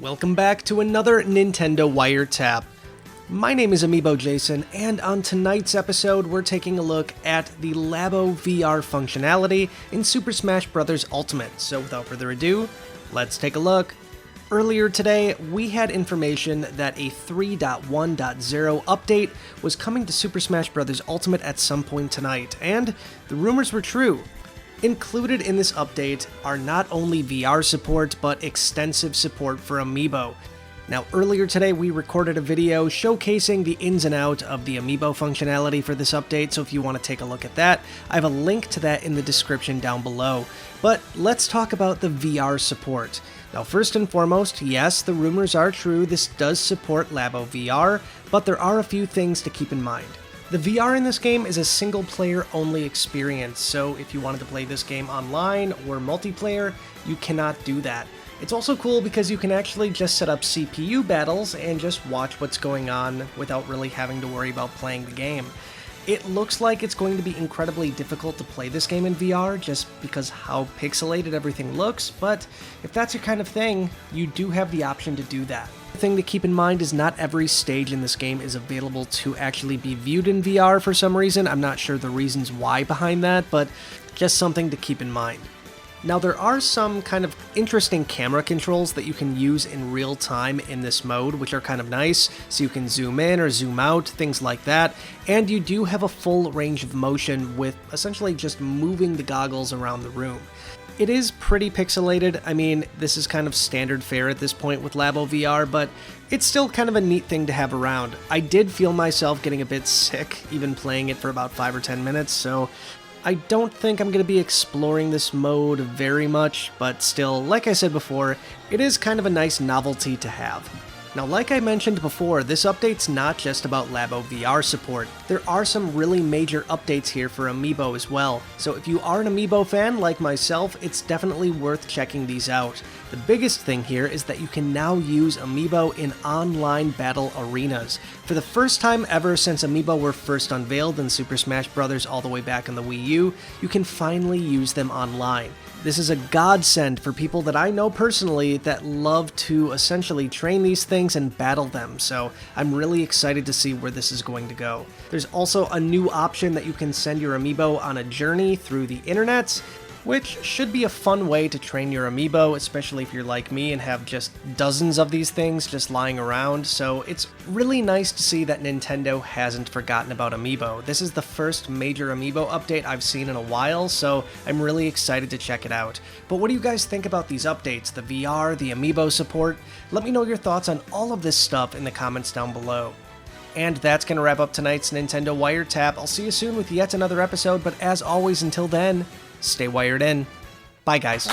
Welcome back to another Nintendo Wiretap. My name is Amiibo Jason, and on tonight's episode, we're taking a look at the Labo VR functionality in Super Smash Bros. Ultimate. So without further ado, let's take a look. Earlier today, we had information that a 3.1.0 update was coming to Super Smash Bros. Ultimate at some point tonight, and the rumors were true. Included in this update are not only VR support, but extensive support for Amiibo. Now, earlier today we recorded a video showcasing the ins and outs of the Amiibo functionality for this update, so if you want to take a look at that, I have a link to that in the description down below. But let's talk about the VR support. Now, first and foremost, yes, the rumors are true, this does support Labo VR, but there are a few things to keep in mind. The VR in this game is a single-player only experience, so if you wanted to play this game online or multiplayer, you cannot do that. It's also cool because you can actually just set up CPU battles and just watch what's going on without really having to worry about playing the game. It looks like it's going to be incredibly difficult to play this game in VR just because how pixelated everything looks, but if that's your kind of thing, you do have the option to do that. The thing to keep in mind is not every stage in this game is available to actually be viewed in VR for some reason. I'm not sure the reasons why behind that, but just something to keep in mind. Now, there are some kind of interesting camera controls that you can use in real time in this mode, which are kind of nice, so you can zoom in or zoom out, things like that, and you do have a full range of motion with essentially just moving the goggles around the room. It is pretty pixelated. I mean, this is kind of standard fare at this point with Labo VR, but it's still kind of a neat thing to have around. I did feel myself getting a bit sick even playing it for about 5 or 10 minutes, so I don't think I'm going to be exploring this mode very much, but still, like I said before, it is kind of a nice novelty to have. Now, like I mentioned before, this update's not just about Labo VR support. There are some really major updates here for Amiibo as well, so if you are an Amiibo fan like myself, it's definitely worth checking these out. The biggest thing here is that you can now use Amiibo in online battle arenas. For the first time ever since Amiibo were first unveiled in Super Smash Bros. All the way back on the Wii U, you can finally use them online. This is a godsend for people that I know personally that love to essentially train these things and battle them, so I'm really excited to see where this is going to go. There's also a new option that you can send your Amiibo on a journey through the internet, which should be a fun way to train your Amiibo, especially if you're like me and have just dozens of these things just lying around, so it's really nice to see that Nintendo hasn't forgotten about Amiibo. This is the first major Amiibo update I've seen in a while, so I'm really excited to check it out. But what do you guys think about these updates, the VR, the Amiibo support? Let me know your thoughts on all of this stuff in the comments down below. And that's going to wrap up tonight's Nintendo Wiretap. I'll see you soon with yet another episode, but as always, until then, stay wired in. Bye, guys.